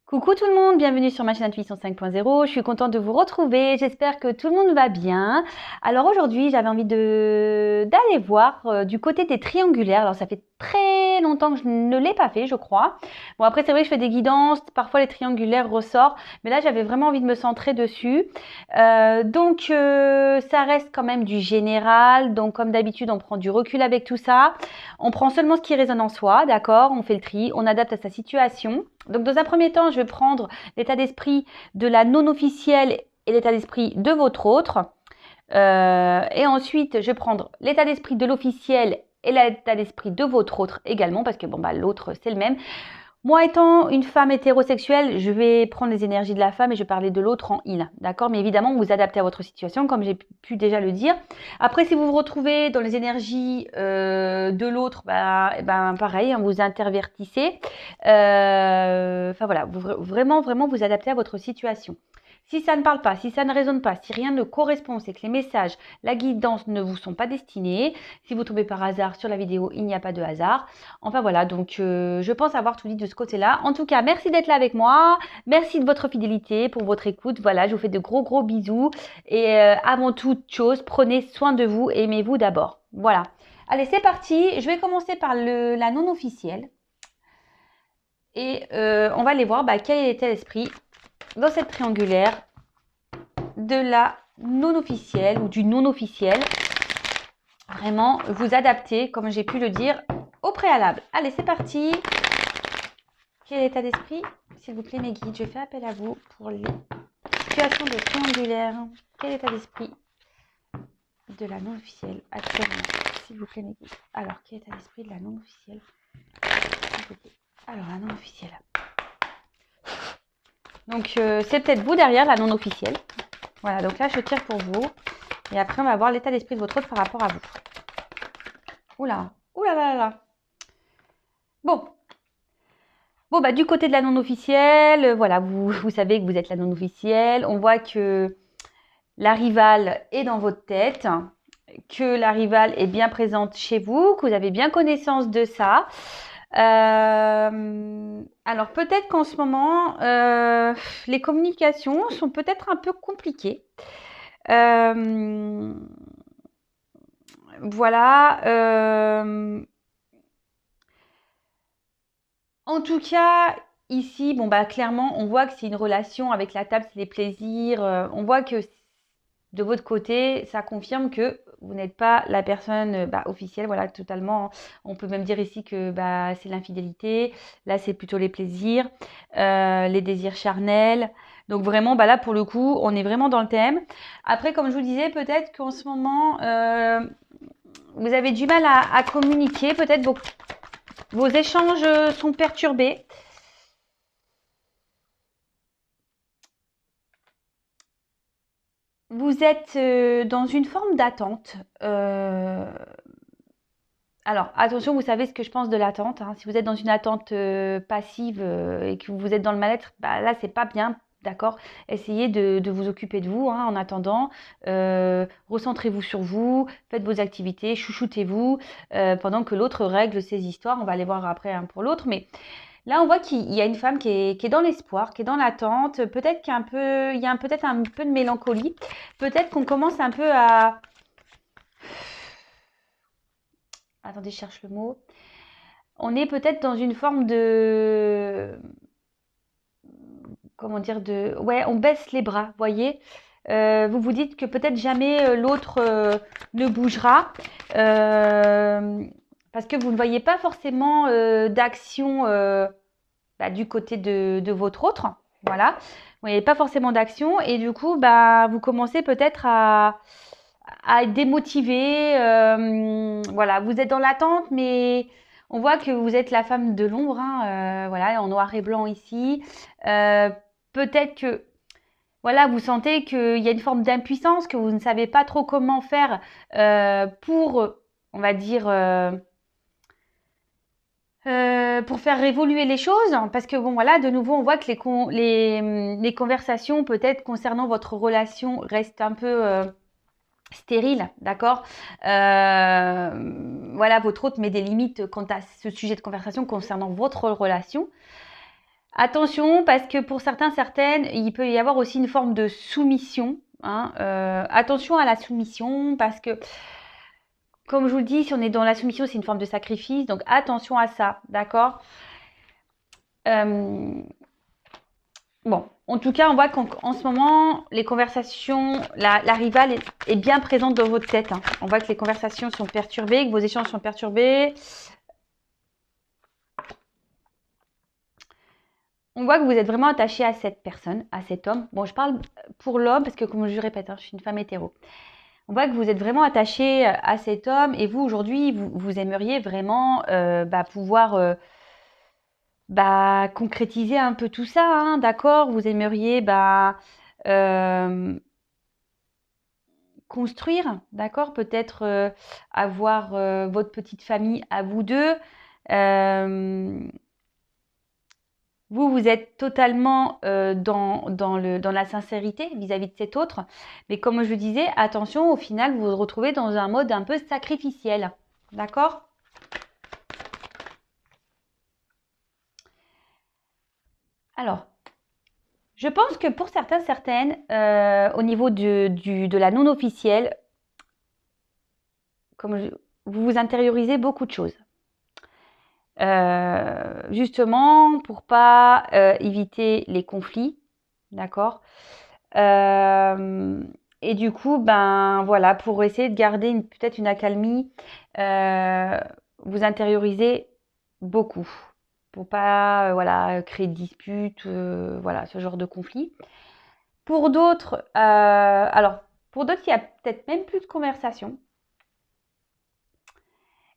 Coucou tout le monde, bienvenue sur ma chaîne Intuition 5.0. Je suis contente de vous retrouver. J'espère que tout le monde va bien. Alors aujourd'hui, j'avais envie d'aller voir du côté des triangulaires. Alors ça fait très longtemps que je ne l'ai pas fait, je crois. Bon, après c'est vrai que je fais des guidances, parfois les triangulaires ressortent, mais là j'avais vraiment envie de me centrer dessus. Ça reste quand même du général. Donc comme d'habitude, on prend du recul avec tout ça. On prend seulement ce qui résonne en soi, d'accord? On fait le tri, on adapte à sa situation. Donc dans un premier temps, je vais prendre l'état d'esprit de la non officielle et l'état d'esprit de votre autre. Et ensuite, je vais prendre l'état d'esprit de l'officiel et l'état d'esprit de votre autre également, parce que bon, bah, l'autre, c'est le même. Moi, étant une femme hétérosexuelle, je vais prendre les énergies de la femme et je vais parler de l'autre en il, d'accord? Mais évidemment, vous vous adaptez à votre situation, comme j'ai pu déjà le dire. Après, si vous vous retrouvez dans les énergies de l'autre, pareil, hein, vous intervertissez. Enfin voilà, vraiment vous adaptez à votre situation. Si ça ne parle pas, si ça ne résonne pas, si rien ne correspond, c'est que les messages, la guidance ne vous sont pas destinés. Si vous tombez par hasard sur la vidéo, il n'y a pas de hasard. Enfin voilà, donc je pense avoir tout dit de ce côté-là. En tout cas, merci d'être là avec moi. Merci de votre fidélité, pour votre écoute. Voilà, je vous fais de gros bisous. Et avant toute chose, prenez soin de vous et aimez-vous d'abord. Voilà. Allez, c'est parti. Je vais commencer par la non officielle. Et on va aller voir quel était l'esprit dans cette triangulaire de la non officielle ou du non officiel. Vraiment, vous adapter, comme j'ai pu le dire, au préalable. Allez, c'est parti. Quel état d'esprit? S'il vous plaît, mes guides, je fais appel à vous pour les situations de triangulaire. Quel état d'esprit de la non officielle actuellement? S'il vous plaît, mes guides. Alors, quel état d'esprit de la non officielle? Alors, la non officielle. Donc, c'est peut-être vous derrière la non officielle. Voilà, donc là, je tire pour vous. Et après, on va voir l'état d'esprit de votre autre par rapport à vous. Oula, oula là là. Bon, du côté de la non officielle, voilà, vous savez que vous êtes la non officielle. On voit que la rivale est dans votre tête, que la rivale est bien présente chez vous, que vous avez bien connaissance de ça. Alors peut-être qu'en ce moment, les communications sont peut-être un peu compliquées. Voilà. En tout cas, ici, clairement, on voit que c'est une relation avec la table, c'est les plaisirs. On voit que de votre côté, ça confirme que vous n'êtes pas la personne officielle, voilà, totalement. On peut même dire ici que c'est l'infidélité. Là, c'est plutôt les plaisirs, les désirs charnels. Donc vraiment, là, pour le coup, on est vraiment dans le thème. Après, comme je vous disais, peut-être qu'en ce moment, vous avez du mal à communiquer. Peut-être vos échanges sont perturbés. Vous êtes dans une forme d'attente. Alors, attention, vous savez ce que je pense de l'attente. Hein. Si vous êtes dans une attente passive et que vous êtes dans le mal-être, là, c'est pas bien. D'accord? Essayez de vous occuper de vous en attendant. Recentrez-vous sur vous, faites vos activités, chouchoutez-vous pendant que l'autre règle ses histoires. On va aller voir après pour l'autre. Mais là, on voit qu'il y a une femme qui est dans l'espoir, qui est dans l'attente. Peut-être il y a peut-être un peu de mélancolie. Peut-être qu'on commence un peu à... Attendez, je cherche le mot. On est peut-être dans une forme de... Comment dire Ouais, on baisse les bras, voyez. Vous vous dites que peut-être jamais l'autre ne bougera. Parce que vous ne voyez pas forcément d'action du côté de votre autre. Voilà. Vous voyez pas forcément d'action. Et du coup, vous commencez peut-être à être démotivé. Voilà, vous êtes dans l'attente, mais on voit que vous êtes la femme de l'ombre. Voilà, en noir et blanc ici. Peut-être que voilà, vous sentez qu'il y a une forme d'impuissance, que vous ne savez pas trop comment faire pour, on va dire, pour faire évoluer les choses. Parce que bon, voilà, de nouveau, on voit que les conversations peut-être concernant votre relation restent un peu stérile, d'accord. Voilà, votre autre met des limites quant à ce sujet de conversation concernant votre relation. Attention, parce que pour certains, certaines, il peut y avoir aussi une forme de soumission. Hein. Attention à la soumission, parce que, comme je vous le dis, si on est dans la soumission, c'est une forme de sacrifice. Donc, attention à ça, d'accord? Bon, en tout cas, on voit qu'en ce moment, les conversations, la rivale est bien présente dans votre tête. Hein. On voit que les conversations sont perturbées, que vos échanges sont perturbés. On voit que vous êtes vraiment attaché à cette personne, à cet homme. Bon, je parle pour l'homme parce que, comme je répète, hein, je suis une femme hétéro. On voit que vous êtes vraiment attaché à cet homme et vous, aujourd'hui, vous aimeriez vraiment pouvoir concrétiser un peu tout ça, hein, d'accord? Vous aimeriez euh, construire, d'accord? Peut-être avoir votre petite famille à vous deux. Vous êtes totalement dans la sincérité vis-à-vis de cet autre. Mais comme je disais, attention, au final, vous vous retrouvez dans un mode un peu sacrificiel. D'accord? Alors, je pense que pour certains, certaines, au niveau de la non officielle, vous vous intériorisez beaucoup de choses. Justement, pour pas éviter les conflits, d'accord? Et du coup, ben voilà, pour essayer de garder peut-être une accalmie, vous intériorisez beaucoup pour pas voilà, créer de disputes, voilà, ce genre de conflit. Pour d'autres, pour d'autres, il y a peut-être même plus de conversation.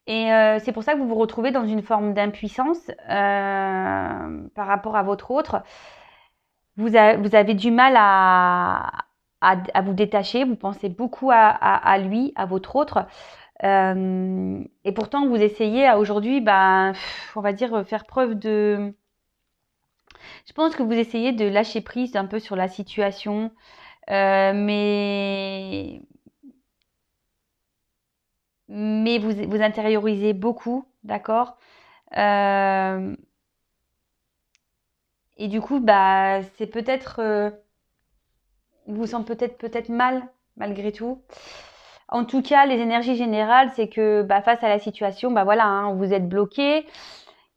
Et c'est pour ça que vous vous retrouvez dans une forme d'impuissance par rapport à votre autre. Vous avez du mal à vous détacher, vous pensez beaucoup à lui, à votre autre. Et pourtant, vous essayez aujourd'hui, on va dire, faire preuve de... Je pense que vous essayez de lâcher prise un peu sur la situation, mais vous intériorisez beaucoup, d'accord? Euh, et du coup, c'est peut-être... vous vous sentez peut-être mal, malgré tout. En tout cas, les énergies générales, c'est que face à la situation, voilà, hein, vous êtes bloqué,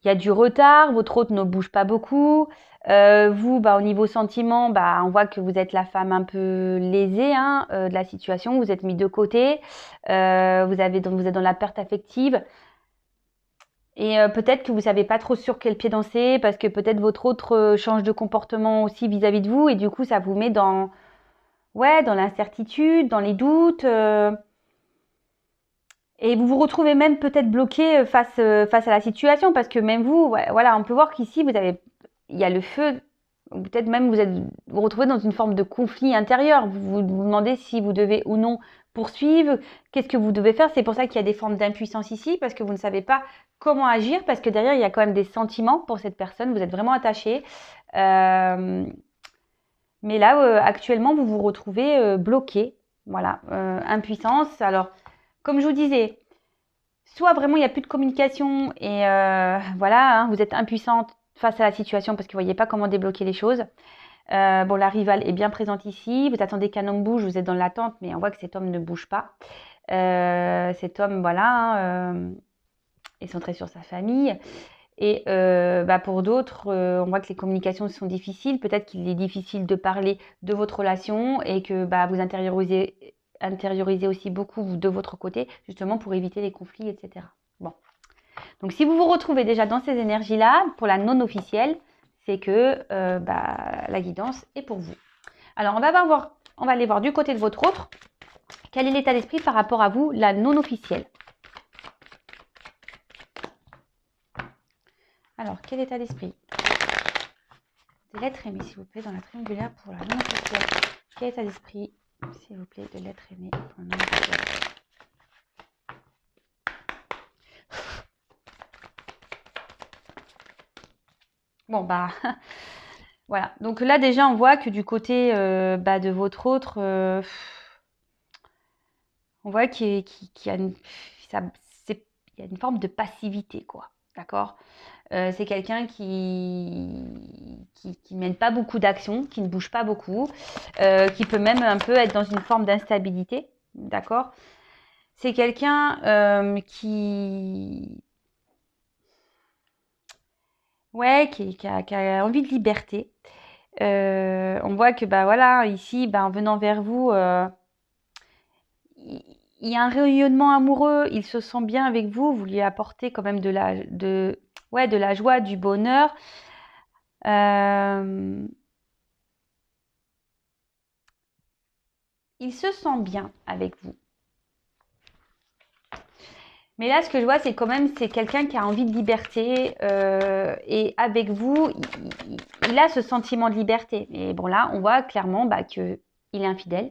il y a du retard, votre autre ne bouge pas beaucoup. Vous, au niveau sentiment, on voit que vous êtes la femme un peu lésée hein, de la situation, vous êtes mis de côté, vous êtes dans la perte affective. Et peut-être que vous savez pas trop sur quel pied danser parce que peut-être votre autre change de comportement aussi vis-à-vis de vous et du coup ça vous met dans l'incertitude, dans les doutes. Et vous vous retrouvez même peut-être bloqué face à la situation parce que même vous, voilà, on peut voir qu'ici il y a le feu. Peut-être même vous vous retrouvez dans une forme de conflit intérieur. Vous vous demandez si vous devez ou non poursuivre. Qu'est-ce que vous devez faire? C'est pour ça qu'il y a des formes d'impuissance ici parce que vous ne savez pas comment agir parce que derrière il y a quand même des sentiments pour cette personne. Vous êtes vraiment attaché. Mais là, actuellement, vous vous retrouvez bloqué. Voilà, impuissance. Alors, comme je vous disais, soit vraiment il n'y a plus de communication et voilà, hein, vous êtes impuissante face à la situation parce que vous ne voyez pas comment débloquer les choses. Bon, la rivale est bien présente ici. Vous attendez qu'un homme bouge, vous êtes dans l'attente, mais on voit que cet homme ne bouge pas. Cet homme, voilà, hein, est centré sur sa famille. Et pour d'autres, on voit que les communications sont difficiles. Peut-être qu'il est difficile de parler de votre relation et que vous intériorisez aussi beaucoup de votre côté, justement pour éviter les conflits, etc. Bon. Donc si vous vous retrouvez déjà dans ces énergies-là, pour la non officielle, c'est que la guidance est pour vous. Alors on va aller voir du côté de votre autre. Quel est l'état d'esprit par rapport à vous, la non officielle? Alors, quel état d'esprit? De l'être aimé, s'il vous plaît, dans la triangulaire pour la non officielle. Quel état d'esprit, s'il vous plaît, de l'être aimé pour la non officielle? Bon, voilà. Donc là, déjà, on voit que du côté de votre autre, on voit qu'il y a une forme de passivité, quoi. D'accord? C'est quelqu'un qui qui mène pas beaucoup d'action, qui ne bouge pas beaucoup, qui peut même un peu être dans une forme d'instabilité, d'accord? C'est quelqu'un ouais, qui a envie de liberté. On voit que bah voilà, ici, bah, en venant vers vous, il y a un rayonnement amoureux, il se sent bien avec vous, vous lui apportez quand même ouais, de la joie, du bonheur. Il se sent bien avec vous. Mais là, ce que je vois, c'est quand même, c'est quelqu'un qui a envie de liberté et avec vous, il a ce sentiment de liberté. Et bon, là, on voit clairement bah, qu'il est infidèle.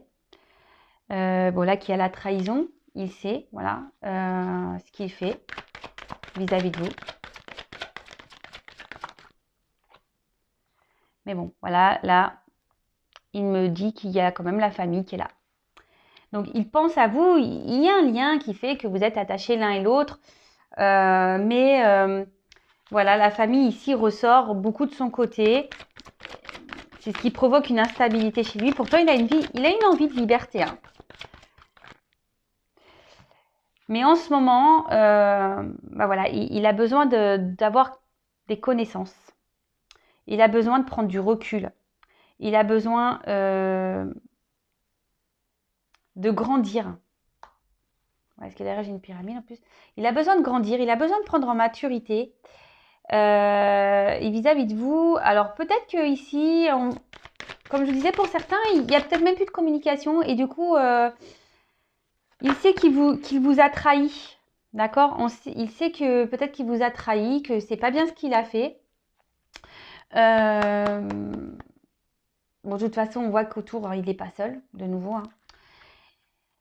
Bon, là, qu'il y a la trahison, il sait, voilà, ce qu'il fait vis-à-vis de vous. Mais bon, voilà, là, il me dit qu'il y a quand même la famille qui est là. Donc, il pense à vous, il y a un lien qui fait que vous êtes attachés l'un et l'autre. Mais voilà, la famille ici ressort beaucoup de son côté. C'est ce qui provoque une instabilité chez lui. Pourtant, il a une envie de liberté. Hein. Mais en ce moment, bah voilà, il a besoin d'avoir des connaissances. Il a besoin de prendre du recul. Il a besoin de grandir. Est-ce que derrière j'ai une pyramide en plus? Il a besoin de grandir, il a besoin de prendre en maturité. Et vis-à-vis de vous, alors peut-être que ici, comme je vous disais, pour certains, il n'y a peut-être même plus de communication et du coup, il sait qu'il vous a trahi. D'accord? Il sait que peut-être qu'il vous a trahi, que c'est pas bien ce qu'il a fait. Bon, de toute façon, on voit qu'autour, hein, il n'est pas seul, de nouveau. Hein.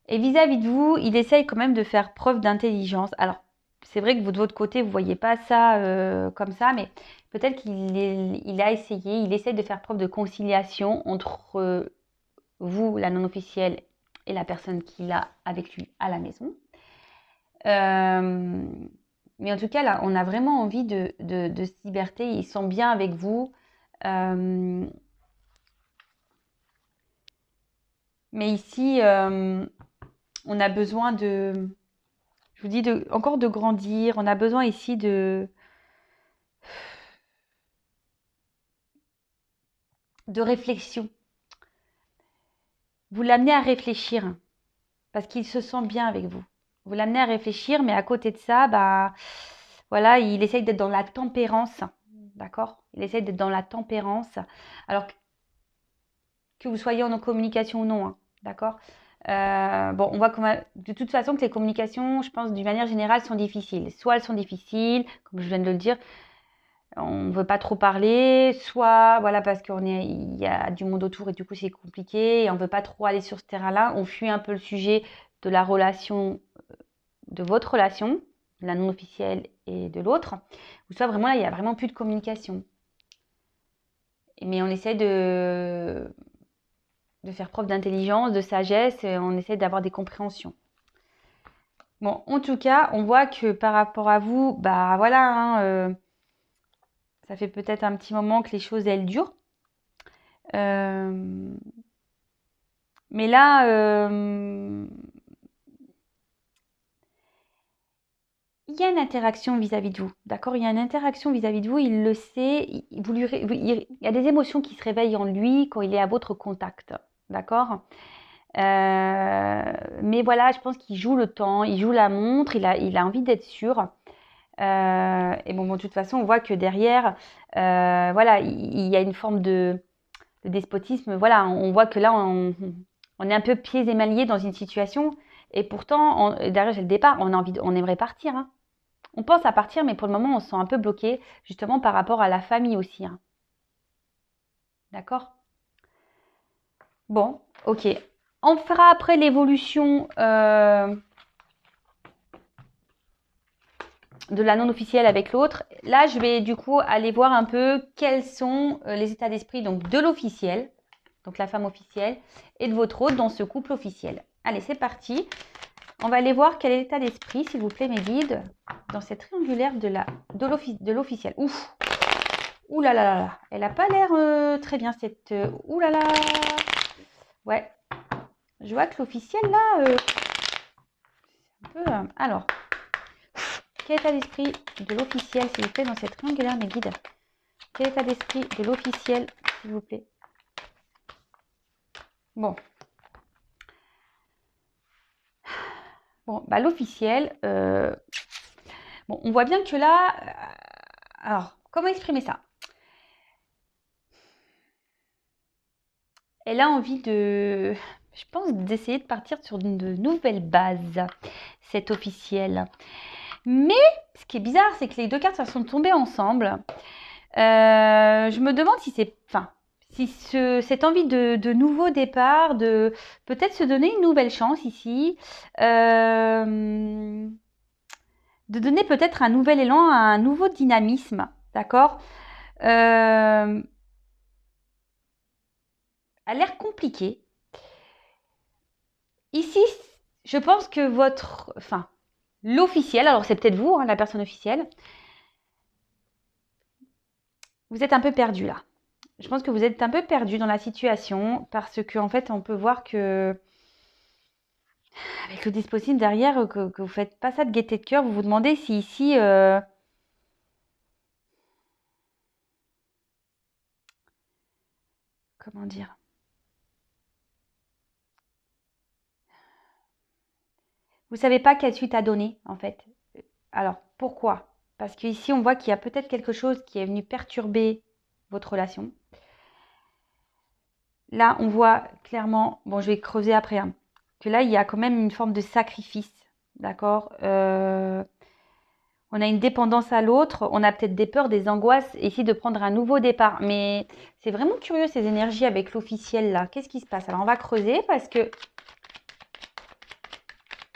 Et vis-à-vis de vous, il essaye quand même de faire preuve d'intelligence. Alors, c'est vrai que vous, de votre côté, vous ne voyez pas ça comme ça, mais peut-être qu'il a essayé, il essaye de faire preuve de conciliation entre vous, la non-officielle, et la personne qu'il a avec lui à la maison. Mais en tout cas, là, on a vraiment envie de liberté. Ils sont bien avec vous. Mais ici, on a besoin je vous dis, encore de grandir. On a besoin ici de réflexion. Vous l'amenez à réfléchir parce qu'il se sent bien avec vous. Vous l'amenez à réfléchir, mais à côté de ça, bah, voilà, il essaye d'être dans la tempérance. D'accord? Il essaye d'être dans la tempérance. Alors que vous soyez en communication ou non. Hein, d'accord? Bon, on voit de toute façon que les communications, je pense, d'une manière générale, sont difficiles. Soit elles sont difficiles, comme je viens de le dire, on ne veut pas trop parler, soit voilà parce il y a du monde autour et du coup c'est compliqué et on ne veut pas trop aller sur ce terrain-là. On fuit un peu le sujet de la relation, de votre relation, la non officielle et de l'autre. Ou soit vraiment là, il n'y a vraiment plus de communication. Mais on essaie de faire preuve d'intelligence, de sagesse, et on essaie d'avoir des compréhensions. Bon, en tout cas, on voit que par rapport à vous, bah voilà, hein, ça fait peut-être un petit moment que les choses, elles durent. Mais là, il y a une interaction vis-à-vis de vous, d'accord? Il y a une interaction vis-à-vis de vous, il le sait, il y a des émotions qui se réveillent en lui quand il est à votre contact, d'accord? Mais voilà, je pense qu'il joue le temps, il joue la montre, il a envie d'être sûr. Et bon, de toute façon, on voit que derrière, voilà, il y a une forme de despotisme. Voilà, on voit que là, on est un peu pieds et mains liés dans une situation. Et pourtant, derrière, j'ai le départ, on aimerait partir. Hein. On pense à partir, mais pour le moment, on se sent un peu bloqué, justement par rapport à la famille aussi. Hein. D'accord? Bon, ok. On fera après l'évolution de la non officielle avec l'autre. Là, je vais du coup aller voir un peu quels sont les états d'esprit donc de l'officiel, donc la femme officielle, et de votre autre dans ce couple officiel. Allez, c'est parti. On va aller voir quel est l'état d'esprit, s'il vous plaît, mes guides, dans cette triangulaire de l'officiel. Ouf! Ouh là là là là. Elle n'a pas l'air très bien cette... ouh là là. Ouais. Je vois que l'officiel là... un peu... alors. Quel état d'esprit de l'officiel, s'il vous plaît, dans cette triangulaire, mes guides? Quel état d'esprit de l'officiel, s'il vous plaît? Bon. Bon, bah l'officiel... bon, on voit bien que là... alors, comment exprimer ça? Elle a envie de... je pense d'essayer de partir sur de nouvelles bases, cette officielle. Mais ce qui est bizarre, c'est que les deux cartes elles sont tombées ensemble. Je me demande si c'est... enfin, si cette envie de nouveau départ, de peut-être se donner une nouvelle chance ici, de donner peut-être un nouvel élan, un nouveau dynamisme, d'accord, a l'air compliqué. Ici, je pense que votre... enfin, l'officiel, alors c'est peut-être vous, hein, la personne officielle, vous êtes un peu perdu là. Je pense que vous êtes un peu perdu dans la situation parce qu'en fait, on peut voir que avec le dispositif derrière, que vous ne faites pas ça de gaieté de cœur, vous vous demandez si ici... comment dire? Vous ne savez pas quelle suite à donner, en fait. Alors, pourquoi? Parce qu'ici, on voit qu'il y a peut-être quelque chose qui est venu perturber votre relation. Là, on voit clairement, bon, je vais creuser après, hein, que là, il y a quand même une forme de sacrifice, d'accord? On a une dépendance à l'autre, on a peut-être des peurs, des angoisses, ici de prendre un nouveau départ. Mais c'est vraiment curieux ces énergies avec l'officiel là. Qu'est-ce qui se passe? Alors on va creuser parce que...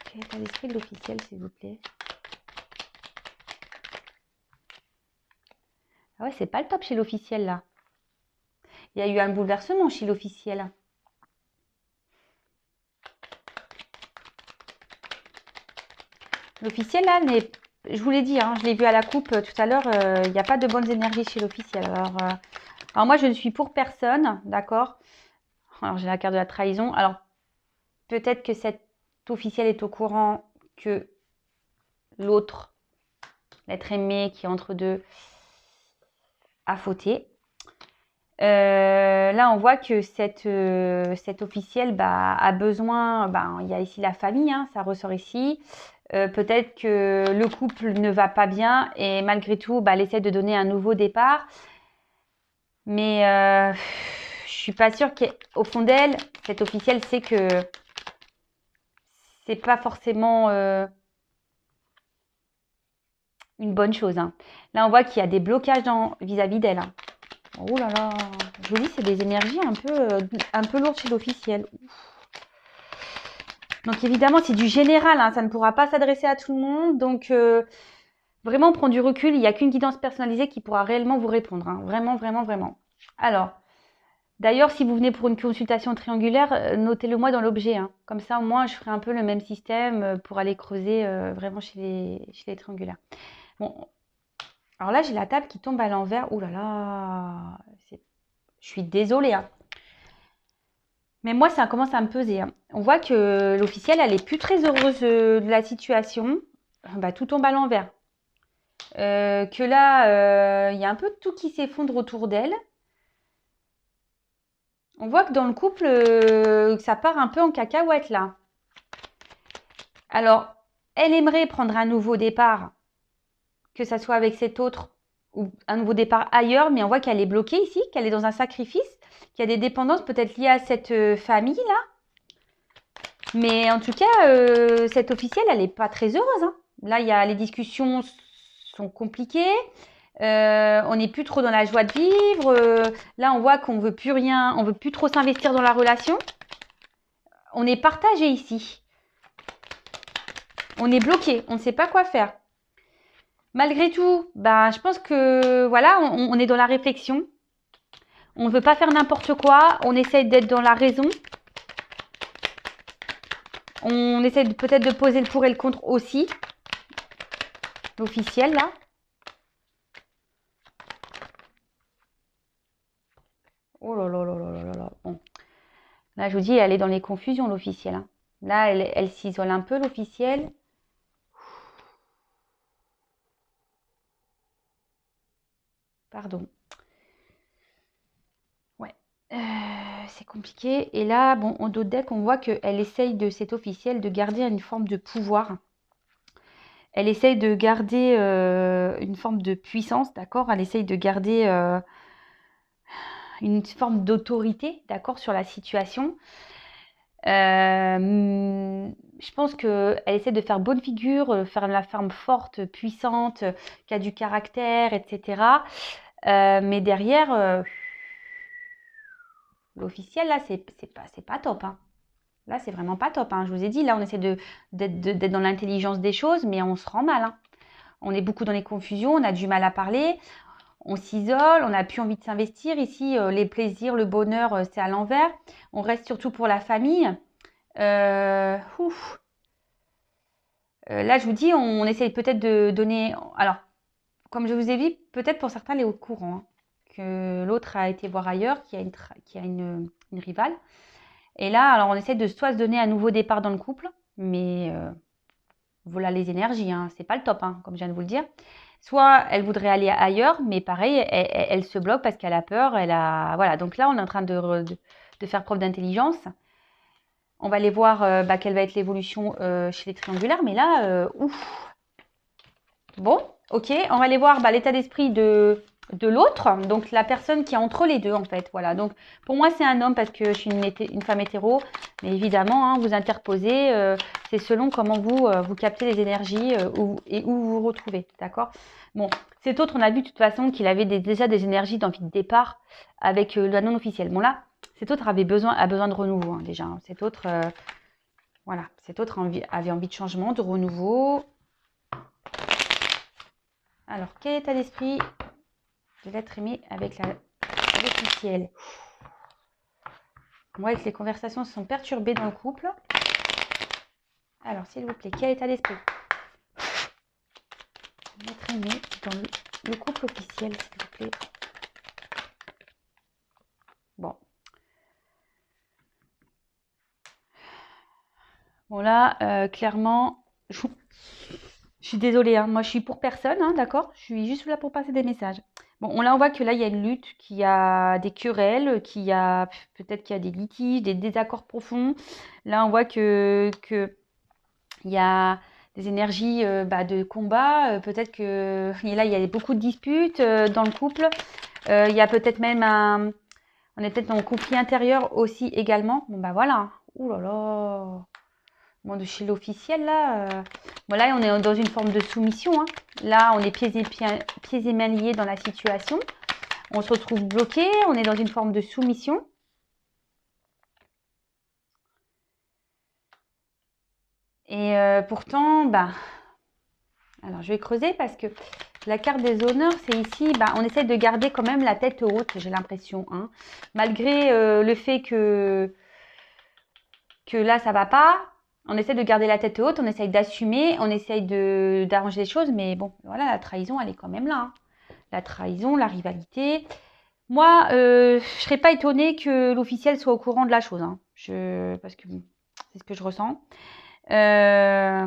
quel état d'esprit de l'officiel, s'il vous plaît? Ah ouais, c'est pas le top chez l'officiel là. Il y a eu un bouleversement chez l'officiel. L'officiel là n'est... je vous l'ai dit, hein, je l'ai vu à la coupe tout à l'heure, il n'y a pas de bonnes énergies chez l'officiel. Alors moi je ne suis pour personne, d'accord? Alors j'ai la carte de la trahison. Alors peut-être que cet officiel est au courant que l'autre, l'être aimé qui est entre deux, a fauté. Là, on voit que cet officiel a besoin, il y a ici la famille, hein, ça ressort ici. Peut-être que le couple ne va pas bien et malgré tout, elle essaie de donner un nouveau départ. Mais je suis pas sûre qu'au fond d'elle, cet officiel sait que c'est pas forcément une bonne chose, hein. Là, on voit qu'il y a des blocages vis-à-vis d'elle, hein. Oh là là, je vous dis, c'est des énergies un peu lourdes chez l'officiel. Donc évidemment, c'est du général, hein, ça ne pourra pas s'adresser à tout le monde. Donc vraiment, prendre du recul, il n'y a qu'une guidance personnalisée qui pourra réellement vous répondre, hein. Vraiment, vraiment, vraiment. Alors, d'ailleurs, si vous venez pour une consultation triangulaire, notez-le moi dans l'objet, hein. Comme ça, au moins, je ferai un peu le même système pour aller creuser vraiment chez les triangulaires. Bon, alors là, j'ai la table qui tombe à l'envers. Ouh là là, je suis désolée, hein. Mais moi, ça commence à me peser, hein. On voit que l'officielle, elle est plus très heureuse de la situation. Tout tombe à l'envers. Que là, il y a un peu de tout qui s'effondre autour d'elle. On voit que dans le couple, ça part un peu en cacahuète là. Alors, elle aimerait prendre un nouveau départ, que ça soit avec cet autre ou un nouveau départ ailleurs, mais on voit qu'elle est bloquée ici, qu'elle est dans un sacrifice, qu'il y a des dépendances peut-être liées à cette famille-là. Mais en tout cas, cette officielle, elle n'est pas très heureuse, hein. Là, les discussions sont compliquées. On n'est plus trop dans la joie de vivre. Là, on voit qu'on ne veut plus rien, on ne veut plus trop s'investir dans la relation. On est partagé ici. On est bloqué, on ne sait pas quoi faire. Malgré tout, je pense que voilà, on est dans la réflexion. On ne veut pas faire n'importe quoi. On essaye d'être dans la raison. On essaie peut-être de poser le pour et le contre aussi. L'officiel là. Oh là là là là là là. Bon. Là, je vous dis, elle est dans les confusions, l'officiel. Hein. Là, elle s'isole un peu, l'officiel. Pardon. Ouais. C'est compliqué. Et là, bon, en dos de deck, on voit qu'elle essaye de, cette officielle, de garder une forme de pouvoir. Elle essaye de garder une forme de puissance, d'accord? Elle essaye de garder une forme d'autorité, d'accord, sur la situation. Je pense qu'elle essaie de faire bonne figure, faire la femme forte, puissante, qui a du caractère, etc. Mais derrière, l'officiel, là, c'est pas top. Hein. Là, c'est vraiment pas top. Hein. Je vous ai dit, là, on essaie d'être dans l'intelligence des choses, mais on se rend mal. Hein. On est beaucoup dans les confusions, on a du mal à parler, on s'isole, on n'a plus envie de s'investir. Ici, les plaisirs, le bonheur, c'est à l'envers. On reste surtout pour la famille. Ouf. Là, je vous dis, on essaye peut-être de donner... Alors, comme je vous ai dit, peut-être pour certains, elle est au courant. Hein, que l'autre a été voir ailleurs, qu'il y a une rivale. Et là, alors on essaie de soit se donner un nouveau départ dans le couple, mais voilà les énergies, hein, c'est pas le top, hein, comme je viens de vous le dire. Soit elle voudrait aller ailleurs, mais pareil, elle se bloque parce qu'elle a peur. Voilà, donc là, on est en train de faire preuve d'intelligence. On va aller voir quelle va être l'évolution chez les triangulaires, mais là, ouf. Bon, ok, on va aller voir l'état d'esprit de l'autre, donc la personne qui est entre les deux en fait. Voilà, donc pour moi c'est un homme parce que je suis une femme hétéro, mais évidemment, hein, vous interposez, c'est selon comment vous captez les énergies et où vous vous retrouvez, d'accord? Bon, cet autre, on a vu de toute façon qu'il avait déjà des énergies d'envie de départ avec la non officielle. Bon là, cet autre a besoin de renouveau hein, déjà. Hein. Cet autre, voilà, cet autre avait envie de changement, de renouveau. Alors, quel état d'esprit de l'être aimé avec l'officiel? On voit que les conversations se sont perturbées dans le couple. Alors, s'il vous plaît, quel état d'esprit? L'être aimé dans le couple officiel, s'il vous plaît. Bon. Bon, là, clairement, je suis désolée, hein, moi je suis pour personne, hein, d'accord? Je suis juste là pour passer des messages. Bon, là on voit que là il y a une lutte, qu'il y a des querelles, peut-être qu'il y a des litiges, des désaccords profonds. Là on voit que il y a des énergies de combat. Peut-être que là il y a beaucoup de disputes dans le couple. Il y a peut-être même on est peut-être en conflit intérieur aussi également. Bon voilà. Ouh là là. Bon, de chez l'officiel, là, on est dans une forme de soumission. Hein. Là, on est pieds et mains liés dans la situation. On se retrouve bloqué. On est dans une forme de soumission. Et pourtant, alors je vais creuser parce que la carte des honneurs, c'est ici, on essaie de garder quand même la tête haute, j'ai l'impression. Hein. Malgré le fait que là, ça va pas. On essaie de garder la tête haute, on essaye d'assumer, on essaye d'arranger les choses, mais bon, voilà, la trahison, elle est quand même là. Hein. La trahison, la rivalité. Moi, je ne serais pas étonnée que l'officiel soit au courant de la chose, hein. Parce que c'est ce que je ressens. Là,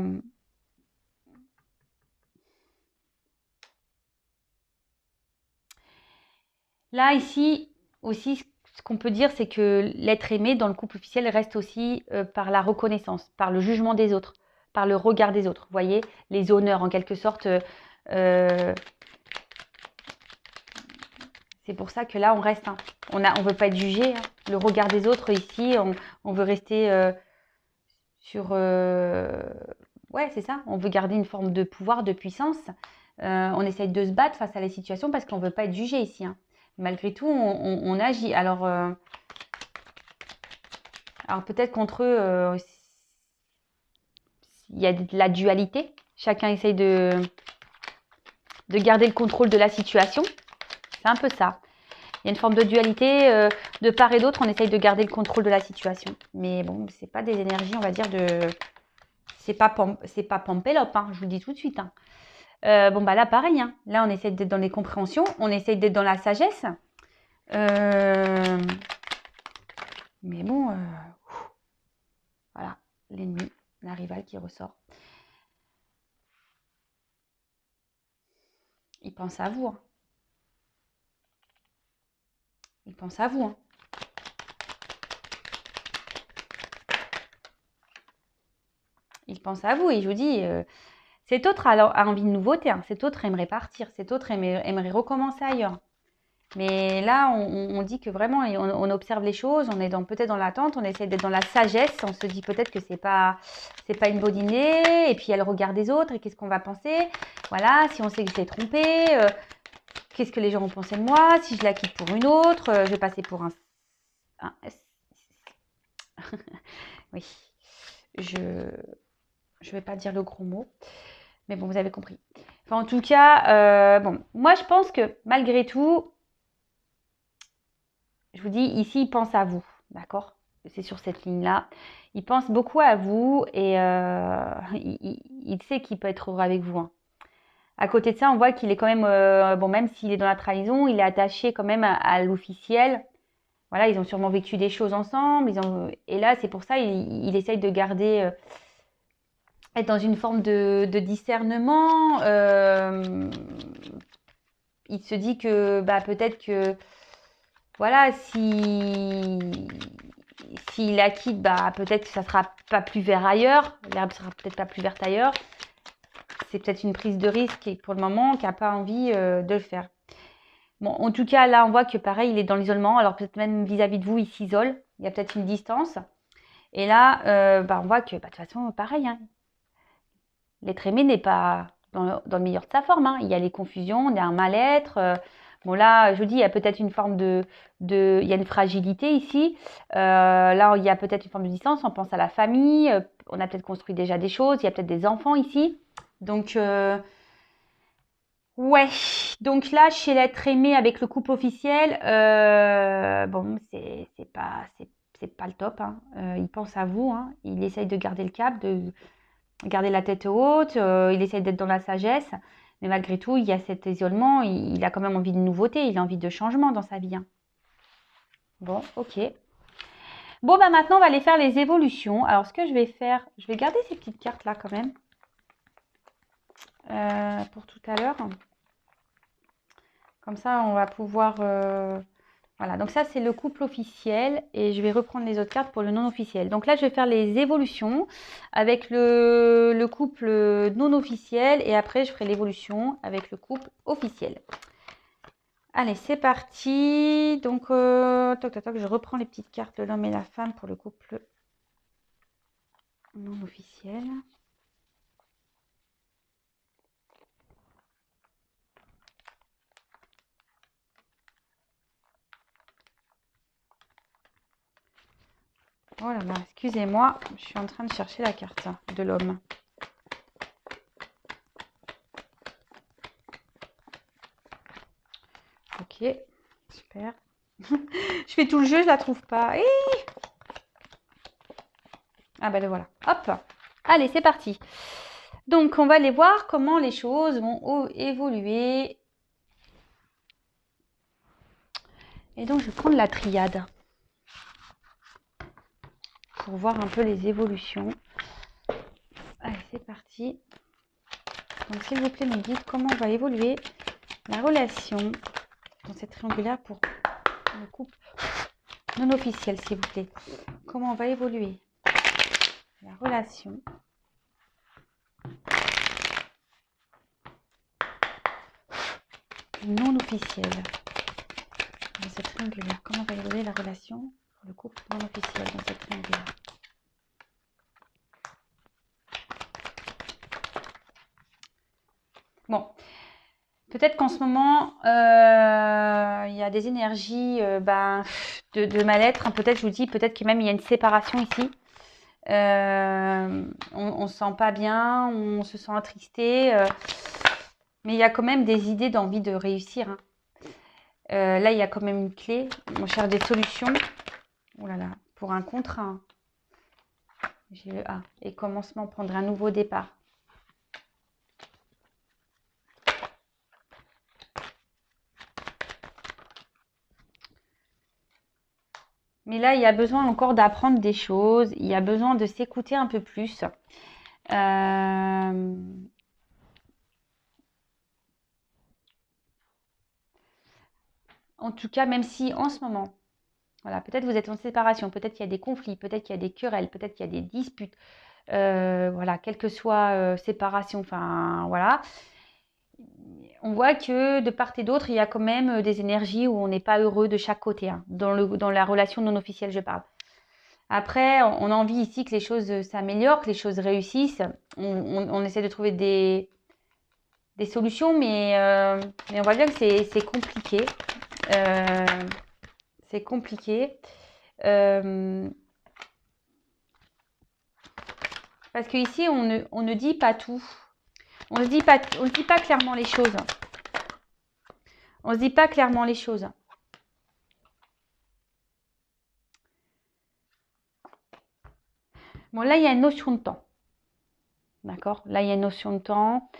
ici, aussi, ce qu'on peut dire, c'est que l'être aimé dans le couple officiel reste aussi par la reconnaissance, par le jugement des autres, par le regard des autres. Vous voyez, les honneurs, en quelque sorte. C'est pour ça que là, on reste. Hein. On veut pas être jugé. Hein. Le regard des autres, ici, on veut rester sur... ouais, c'est ça. On veut garder une forme de pouvoir, de puissance. On essaye de se battre face à la situation parce qu'on ne veut pas être jugé ici. Hein. Malgré tout, on agit. Alors peut-être qu'entre eux, il y a de la dualité. Chacun essaye de garder le contrôle de la situation. C'est un peu ça. Il y a une forme de dualité. De part et d'autre, on essaye de garder le contrôle de la situation. Mais bon, c'est pas des énergies, on va dire, c'est pas Pampélope, hein, je vous le dis tout de suite. Hein. Là, pareil. Hein. Là, on essaie d'être dans les compréhensions. On essaye d'être dans la sagesse. rival qui ressort. Il pense à vous. Hein. Il pense à vous. Hein. Il pense à vous et je vous dis, cet autre a envie de nouveauté. Hein. Cet autre aimerait partir. Cet autre aimerait recommencer ailleurs. Mais là, on dit que vraiment, on observe les choses, on est peut-être dans l'attente, on essaie d'être dans la sagesse, on se dit peut-être que c'est pas une bonne idée, et puis il y a le regard des autres, et qu'est-ce qu'on va penser? Voilà, si on sait que je l'ai trompé, qu'est-ce que les gens vont penser de moi? Si je la quitte pour une autre, je vais passer pour un oui, je vais pas dire le gros mot, mais bon, vous avez compris. Enfin, en tout cas, bon, moi je pense que malgré tout, je vous dis, ici, il pense à vous, d'accord? C'est sur cette ligne-là. Il pense beaucoup à vous et il sait qu'il peut être heureux avec vous. Hein. À côté de ça, on voit qu'il est quand même, bon, même s'il est dans la trahison, il est attaché quand même à l'officiel. Voilà, ils ont sûrement vécu des choses ensemble. Et là, c'est pour ça, il essaye de garder, être dans une forme de discernement. Il se dit que bah, peut-être que voilà, s'il la quitte, bah, peut-être que ça sera pas plus vert ailleurs. L'herbe sera peut-être pas plus verte ailleurs. C'est peut-être une prise de risque et pour le moment, qui n'a pas envie de le faire. Bon, en tout cas, là, on voit que pareil, il est dans l'isolement. Alors peut-être même vis-à-vis de vous, il s'isole. Il y a peut-être une distance. Et là, bah, on voit que, bah, de toute façon, pareil, hein, l'être aimé n'est pas dans le meilleur de sa forme. Hein. Il y a les confusions, il y a un mal-être. Bon là, je vous dis, il y a peut-être une forme il y a une fragilité ici. Là, il y a peut-être une forme de distance. On pense à la famille. On a peut-être construit déjà des choses. Il y a peut-être des enfants ici. Donc, ouais. Donc là, chez l'être aimé avec le couple officiel, bon, c'est pas le top. Hein. Il pense à vous. Hein. Il essaye de garder le cap, de garder la tête haute. Il essaye d'être dans la sagesse. Mais malgré tout, il y a cet isolement, il a quand même envie de nouveauté, il a envie de changement dans sa vie. Hein. Bon, ok. Bon, bah maintenant, on va aller faire les évolutions. Alors, ce que je vais faire, je vais garder ces petites cartes-là quand même. Pour tout à l'heure. Comme ça, on va pouvoir... Voilà, donc ça, c'est le couple officiel. Et je vais reprendre les autres cartes pour le non officiel. Donc là, je vais faire les évolutions avec le couple non officiel. Et après, je ferai l'évolution avec le couple officiel. Allez, c'est parti. Donc, toc, toc, toc, je reprends les petites cartes, l'homme et la femme pour le couple non officiel. Oh là là, excusez-moi, je suis en train de chercher la carte de l'homme. Ok, super. Je fais tout le jeu, je la trouve pas. Ah ben le voilà. Hop. Allez, c'est parti. Donc, on va aller voir comment les choses vont évoluer. Et donc, je vais prendre la triade pour voir un peu les évolutions. Allez, c'est parti. Donc, s'il vous plaît, me dites comment va évoluer la relation dans cette triangulaire pour le couple non officiel, s'il vous plaît. Comment va évoluer la relation non officielle dans cette triangulaire. Comment va évoluer la relation pour le couple non officiel dans cette triangulaire. Bon, peut-être qu'en ce moment, il y a des énergies de mal-être. Peut-être, je vous dis, peut-être que même il y a une séparation ici. On ne se sent pas bien, on se sent attristé. Mais il y a quand même des idées d'envie de réussir. Hein. Là, il y a quand même une clé. On cherche des solutions. Oh là là, pour un contrat. J'ai le A. Et commencement, prendre un nouveau départ. Mais là, il y a besoin encore d'apprendre des choses. Il y a besoin de s'écouter un peu plus. Euh, En tout cas, même si en ce moment, voilà, peut-être vous êtes en séparation, peut-être qu'il y a des conflits, peut-être qu'il y a des querelles, peut-être qu'il y a des disputes, voilà, quelle que soit séparation, enfin voilà, on voit que de part et d'autre, il y a quand même des énergies où on n'est pas heureux de chaque côté, hein, dans la relation non officielle, je parle. Après, on a envie ici que les choses s'améliorent, que les choses réussissent. On essaie de trouver des solutions, mais on voit bien que c'est compliqué. Euh, c'est compliqué. Euh, Parce qu'ici, on ne dit pas tout. On ne dit pas clairement les choses. On ne se dit pas clairement les choses. Bon, là, il y a une notion de temps. D'accord? Là, il y a une notion de temps.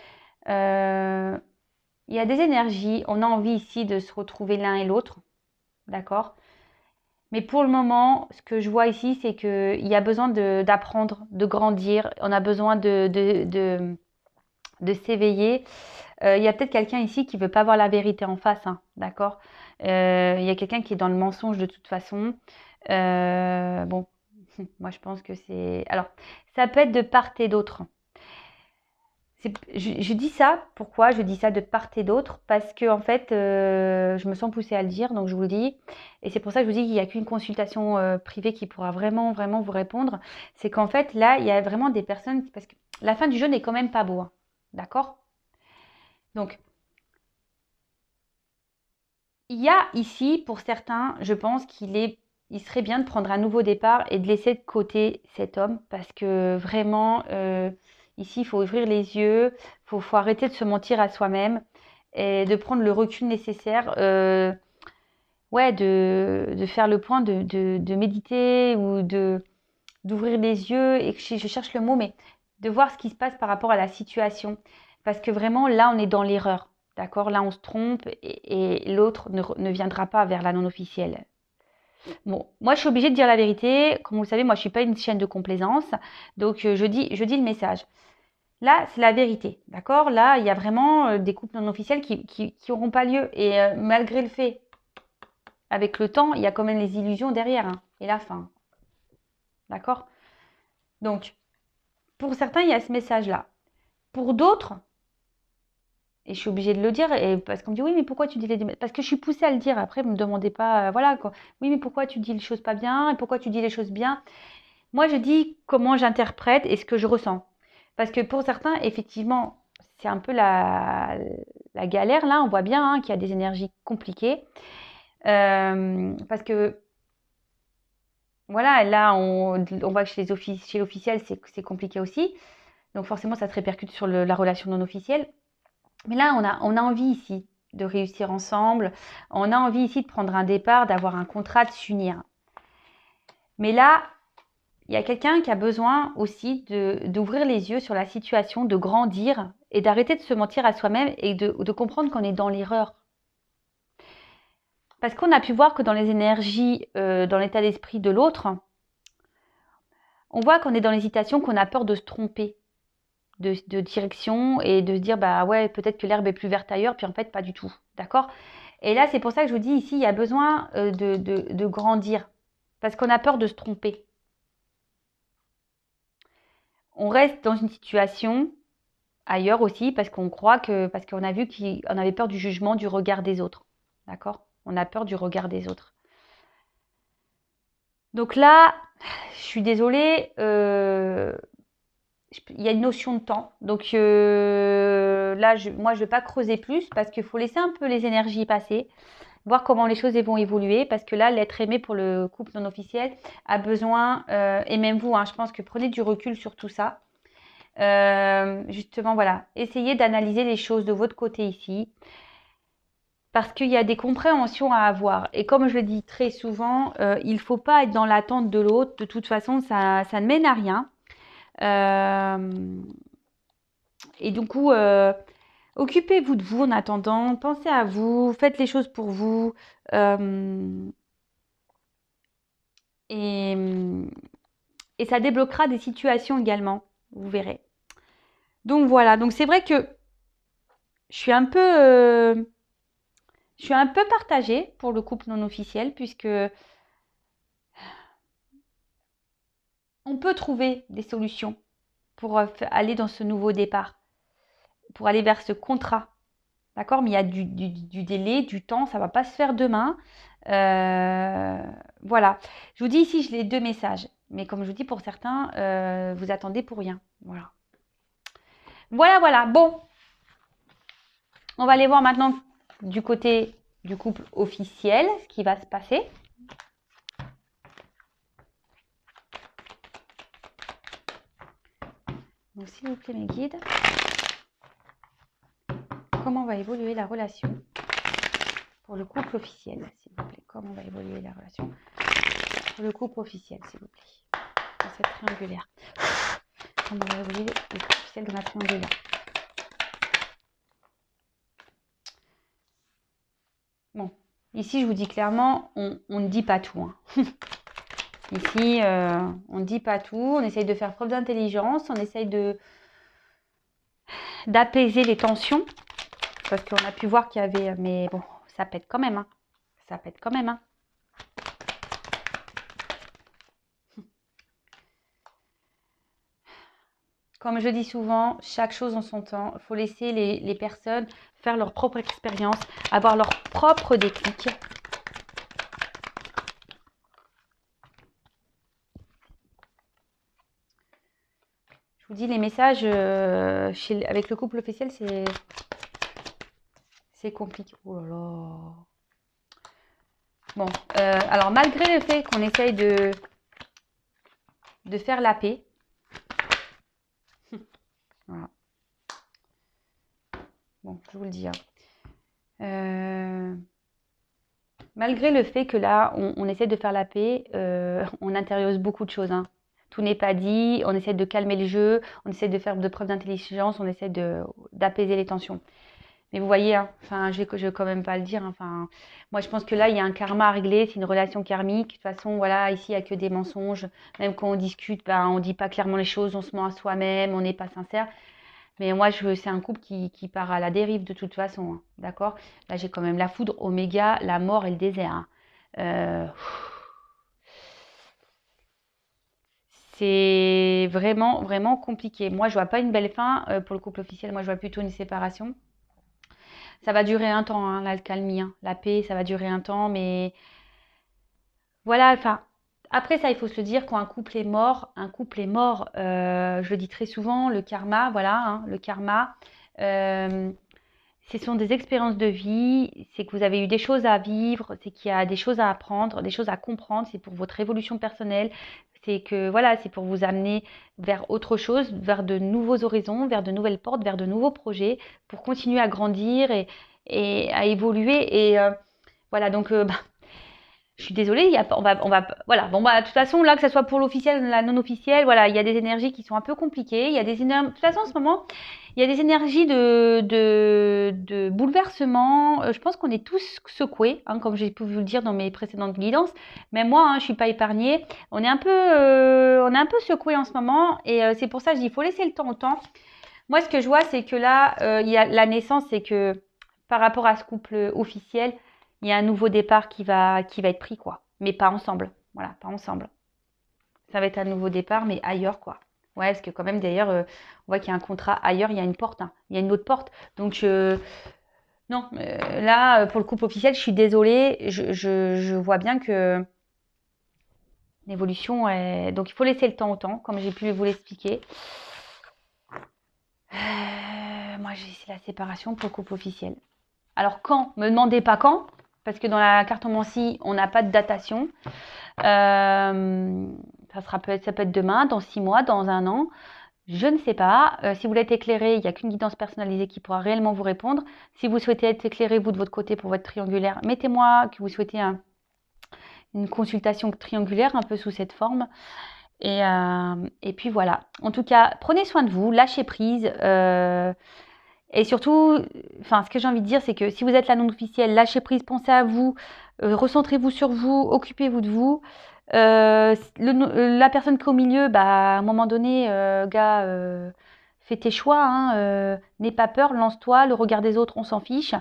Il y a des énergies. On a envie ici de se retrouver l'un et l'autre. D'accord? Mais pour le moment, ce que je vois ici, c'est qu'il y a besoin d'apprendre, de grandir. On a besoin de s'éveiller. Il y a peut-être quelqu'un ici qui ne veut pas voir la vérité en face, hein, d'accord? Il y a quelqu'un qui est dans le mensonge de toute façon. Bon, moi je pense que c'est... Alors, ça peut être de part et d'autre. Je dis ça, pourquoi je dis ça de part et d'autre? Parce que en fait, je me sens poussée à le dire, donc je vous le dis. Et c'est pour ça que je vous dis qu'il n'y a qu'une consultation privée qui pourra vraiment, vraiment vous répondre. C'est qu'en fait, là, il y a vraiment des personnes... Parce que la fin du jeu n'est quand même pas beau, hein, d'accord? Donc, il y a ici, pour certains, je pense il serait bien de prendre un nouveau départ et de laisser de côté cet homme parce que vraiment, ici, il faut ouvrir les yeux, faut arrêter de se mentir à soi-même et de prendre le recul nécessaire, ouais, de faire le point, de méditer ou d'ouvrir les yeux et que je cherche le mot, mais de voir ce qui se passe par rapport à la situation. Parce que vraiment, là, on est dans l'erreur. D'accord? Là, on se trompe et l'autre ne viendra pas vers la non officielle. Bon, moi, je suis obligée de dire la vérité. Comme vous le savez, moi, je ne suis pas une chaîne de complaisance. Donc, je dis le message. Là, c'est la vérité. D'accord? Là, il y a vraiment des couples non officiels qui n'auront pas lieu. Et malgré le fait, avec le temps, il y a quand même les illusions derrière, hein, et la fin. D'accord? Donc, pour certains, il y a ce message-là. Pour d'autres, et je suis obligée de le dire, et parce qu'on me dit oui, mais pourquoi tu dis les... Parce que je suis poussée à le dire. Après, ne me demandez pas, voilà quoi. Oui, mais pourquoi tu dis les choses pas bien et pourquoi tu dis les choses bien? Moi, je dis comment j'interprète et ce que je ressens. Parce que pour certains, effectivement, c'est un peu la galère là. On voit bien hein, qu'il y a des énergies compliquées. Parce que voilà, là, on voit que chez l'officiel, c'est compliqué aussi. Donc forcément, ça se répercute sur la relation non officielle. Mais là, on a envie ici de réussir ensemble. On a envie ici de prendre un départ, d'avoir un contrat, de s'unir. Mais là, il y a quelqu'un qui a besoin aussi d'ouvrir les yeux sur la situation, de grandir et d'arrêter de se mentir à soi-même et de comprendre qu'on est dans l'erreur. Parce qu'on a pu voir que dans les énergies, dans l'état d'esprit de l'autre, on voit qu'on est dans l'hésitation, qu'on a peur de se tromper de direction et de se dire bah ouais peut-être que l'herbe est plus verte ailleurs puis en fait pas du tout, d'accord? Et là c'est pour ça que je vous dis ici il y a besoin de grandir parce qu'on a peur de se tromper. On reste dans une situation ailleurs aussi parce qu'on croit que parce qu'on a vu qu'on avait peur du jugement, du regard des autres, d'accord? On a peur du regard des autres. Donc là, je suis désolée, il y a une notion de temps. Donc là, moi, je ne vais pas creuser plus parce qu'il faut laisser un peu les énergies passer, voir comment les choses vont évoluer. Parce que là, l'être aimé pour le couple non officiel a besoin, et même vous, hein, je pense que prenez du recul sur tout ça. Justement, voilà, essayez d'analyser les choses de votre côté ici. Parce qu'il y a des compréhensions à avoir. Et comme je le dis très souvent, il ne faut pas être dans l'attente de l'autre. De toute façon, ça ne mène à rien. Et du coup, occupez-vous de vous en attendant, pensez à vous, faites les choses pour vous. euh, et, et ça débloquera des situations également, vous verrez. Donc voilà, donc c'est vrai que je suis un peu partagée pour le couple non officiel, puisque on peut trouver des solutions pour aller dans ce nouveau départ, pour aller vers ce contrat. D'accord? Mais il y a du délai, du temps, ça ne va pas se faire demain. Voilà. Je vous dis ici, je l'ai 2 messages. Mais comme je vous dis, pour certains, vous attendez pour rien. Voilà. Voilà, voilà. Bon, on va aller voir maintenant du côté du couple officiel, ce qui va se passer. Donc, s'il vous plaît, mes guides, comment va évoluer la relation pour le couple officiel, s'il vous plaît? Comment va évoluer la relation pour le couple officiel, s'il vous plaît, dans cette triangulaire? Comment va évoluer le couple officiel de ma triangulaire? Bon, ici, je vous dis clairement, on ne dit pas tout. Hein. Ici, on ne dit pas tout. On essaye de faire preuve d'intelligence. On essaye d'apaiser les tensions. Parce qu'on a pu voir qu'il y avait... Mais bon, ça pète quand même. Hein. Ça pète quand même. Hein. Comme je dis souvent, chaque chose en son temps. Il faut laisser les personnes faire leur propre expérience, avoir leur propre déclic. Je vous dis, les messages avec le couple officiel, c'est compliqué. Oh là là. Bon, alors malgré le fait qu'on essaye de faire la paix, voilà. Bon, je vous le dis. Hein. Malgré le fait que là, on essaie de faire la paix, on intériorise beaucoup de choses. Hein. Tout n'est pas dit, on essaie de calmer le jeu, on essaie de faire de preuves d'intelligence, on essaie d'apaiser les tensions. Mais vous voyez, hein, enfin, je vais quand même pas le dire. Hein, enfin, moi, je pense que là, il y a un karma à régler. C'est une relation karmique. De toute façon, voilà, ici, il n'y a que des mensonges. Même quand on discute, ben, on ne dit pas clairement les choses. On se ment à soi-même. On n'est pas sincère. Mais moi, c'est un couple qui part à la dérive de toute façon. Hein, d'accord? Là, j'ai quand même la foudre, Oméga, la mort et le désert. Hein. C'est vraiment, vraiment compliqué. Moi, je vois pas une belle fin pour le couple officiel. Moi, je vois plutôt une séparation. Ça va durer un temps, hein, l'alcalmie, hein. La paix, ça va durer un temps, mais voilà, enfin, après ça, il faut se dire quand un couple est mort, je le dis très souvent, le karma, voilà, hein, le karma, euh, ce sont des expériences de vie, c'est que vous avez eu des choses à vivre, c'est qu'il y a des choses à apprendre, des choses à comprendre, c'est pour votre évolution personnelle, c'est que voilà, c'est pour vous amener vers autre chose, vers de nouveaux horizons, vers de nouvelles portes, vers de nouveaux projets, pour continuer à grandir et à évoluer. Et voilà, donc je suis désolée, voilà. Bon, bah, de toute façon, là, que ce soit pour l'officiel ou la non officielle, voilà, il y a des énergies qui sont un peu compliquées. Il y a de toute façon, en ce moment, il y a des énergies de bouleversement. Je pense qu'on est tous secoués, hein, comme j'ai pu vous le dire dans mes précédentes guidances. Même moi, hein, je suis pas épargnée. On est un peu secoués en ce moment, et c'est pour ça que je dis, il faut laisser le temps au temps. Moi, ce que je vois, c'est que là, il y a la naissance, c'est que par rapport à ce couple officiel, il y a un nouveau départ qui va être pris, quoi. Mais pas ensemble. Voilà, pas ensemble. Ça va être un nouveau départ, mais ailleurs, quoi. Ouais, parce que quand même, d'ailleurs, on voit qu'il y a un contrat ailleurs, il y a une porte. Hein. Il y a une autre porte. Donc, non, là, pour le couple officiel, je suis désolée. Je vois bien que l'évolution est... Donc, il faut laisser le temps au temps, comme j'ai pu vous l'expliquer. Moi, c'est la séparation pour le couple officiel. Alors, quand? Me demandez pas quand. Parce que dans la cartomancie, on n'a pas de datation. Ça peut être demain, dans 6 mois, dans 1 an. Je ne sais pas. Si vous voulez être éclairé, il n'y a qu'une guidance personnalisée qui pourra réellement vous répondre. Si vous souhaitez être éclairé, vous, de votre côté, pour votre triangulaire, mettez-moi que vous souhaitez une consultation triangulaire un peu sous cette forme. Et puis voilà. En tout cas, prenez soin de vous, lâchez prise. Et surtout, enfin, ce que j'ai envie de dire, c'est que si vous êtes la non-officielle, lâchez prise, pensez à vous, recentrez-vous sur vous, occupez-vous de vous. La personne qui est au milieu, bah, à un moment donné, fais tes choix, hein, n'aie pas peur, lance-toi, le regard des autres, on s'en fiche.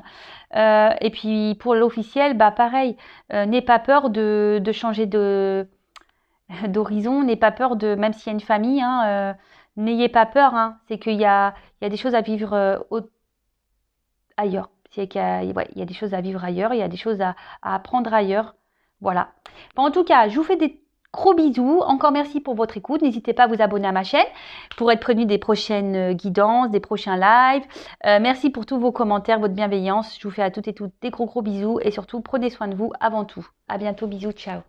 Et puis pour l'officiel, bah pareil, n'aie pas peur de changer d'horizon, n'aie pas peur de, même s'il y a une famille, hein, n'ayez pas peur, hein, c'est il y a des choses à vivre ailleurs. C'est qu'il y a, ouais, il y a des choses à vivre ailleurs, il y a des choses à apprendre ailleurs. Voilà. Bon, en tout cas, je vous fais des gros bisous. Encore merci pour votre écoute. N'hésitez pas à vous abonner à ma chaîne pour être prévenu des prochaines guidances, des prochains lives. Merci pour tous vos commentaires, votre bienveillance. Je vous fais à toutes et toutes des gros bisous et surtout prenez soin de vous avant tout. À bientôt, bisous, ciao.